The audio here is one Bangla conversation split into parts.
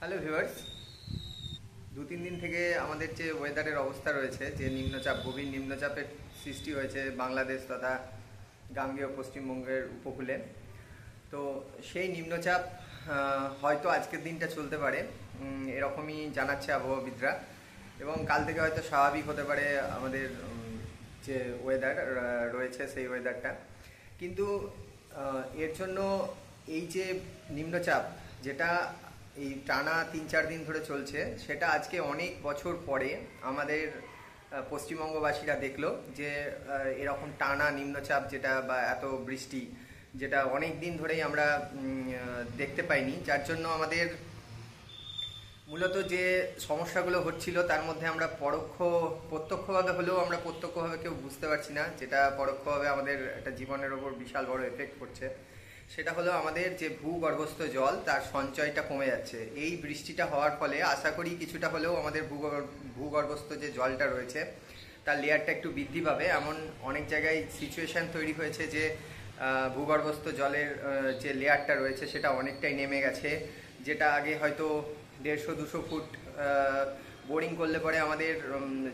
হ্যালো ভিউয়ার্স, 2-3 দিন থেকে আমাদের যে ওয়েদারের অবস্থা রয়েছে, যে নিম্নচাপ, গভীর নিম্নচাপের সৃষ্টি হয়েছে বাংলাদেশ তথা গাঙ্গেয় পশ্চিমবঙ্গের উপকূলে। তো সেই নিম্নচাপ হয়তো আজকের দিনটা চলতে পারে, এরকমই জানাচ্ছে আবহাওয়াবিদরা। এবং কাল থেকে হয়তো স্বাভাবিক হতে পারে আমাদের যে ওয়েদার রয়েছে সেই ওয়েদারটা। কিন্তু এর জন্য এই যে নিম্নচাপ, যেটা এই টানা 3-4 দিন ধরে চলছে, সেটা আজকে অনেক বছর পরে আমাদের পশ্চিমবঙ্গবাসীরা দেখলো যে এরকম টানা নিম্নচাপ যেটা বা এত বৃষ্টি যেটা অনেক দিন ধরেই আমরা দেখতে পাইনি। যার জন্য আমাদের মূলত যে সমস্যাগুলো হচ্ছিল তার মধ্যে আমরা প্রত্যক্ষভাবে হলেও আমরা প্রত্যক্ষভাবে কেউ বুঝতে পারছি না, যেটা পরোক্ষভাবে আমাদের একটা জীবনের ওপর বিশাল বড় এফেক্ট করছে। সেটা হলো আমাদের যে ভূগর্ভস্থ জল, তার সঞ্চয়টা কমে যাচ্ছে। এই বৃষ্টিটা হওয়ার ফলে আশা করি কিছুটা হলেও আমাদের ভূগর্ভস্থ যে জলটা রয়েছে তার লেয়ারটা একটু বৃদ্ধি পাবে। এমন অনেক জায়গায় সিচুয়েশন তৈরি হয়েছে যে ভূগর্ভস্থ জলের যে লেয়ারটা রয়েছে সেটা অনেকটাই নেমে গেছে। যেটা আগে হয়তো 150-200 ফুট বোরিং করলে পরে আমাদের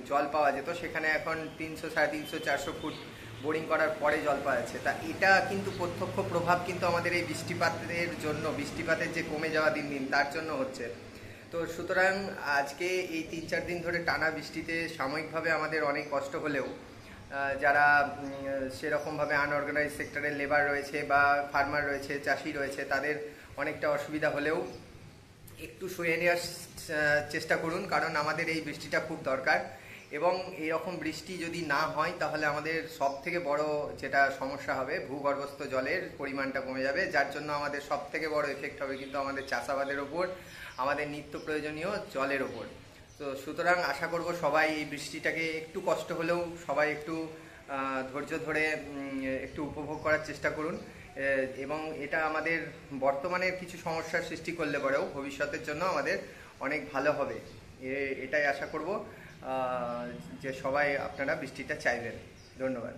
জল পাওয়া যেত, সেখানে এখন 300, 350, 400 ফুট বোরিং করার পরে জল পাওয়া যাচ্ছে। তা এটা কিন্তু প্রত্যক্ষ প্রভাব কিন্তু আমাদের এই বৃষ্টিপাতের জন্য, বৃষ্টিপাতের যে কমে যাওয়া দিন দিন তার জন্য হচ্ছে। তো সুতরাং আজকে এই 3-4 দিন ধরে টানা বৃষ্টিতে সাময়িকভাবে আমাদের অনেক কষ্ট হলেও যারা সেরকমভাবে আনঅর্গানাইজ সেক্টরের লেবার রয়েছে বা ফার্মার রয়েছে, চাষি রয়েছে, তাদের অনেকটা অসুবিধা হলেও একটু সয়ে নেওয়ার চেষ্টা করুন, কারণ আমাদের এই বৃষ্টিটা খুব দরকার। এবং এরকম বৃষ্টি যদি না হয় তাহলে আমাদের সব থেকে বড় যেটা সমস্যা হবে, ভূগর্ভস্থ জলের পরিমাণটা কমে যাবে, যার জন্য আমাদের সব থেকে বড় এফেক্ট হবে কিন্তু আমাদের চাষাবাদের ওপর, আমাদের নিত্য প্রয়োজনীয় জলের ওপর। তো সুতরাং আশা করব সবাই এই বৃষ্টিটাকে একটু কষ্ট হলেও সবাই একটু ধৈর্য ধরে একটু উপভোগ করার চেষ্টা করুন। এবং এটা আমাদের বর্তমানের কিছু সমস্যার সৃষ্টি করলে পরেও ভবিষ্যতের জন্য আমাদের অনেক ভালো হবে, এটাই আশা করব যে সবাই আপনারা বৃষ্টিটা চাইবেন। ধন্যবাদ।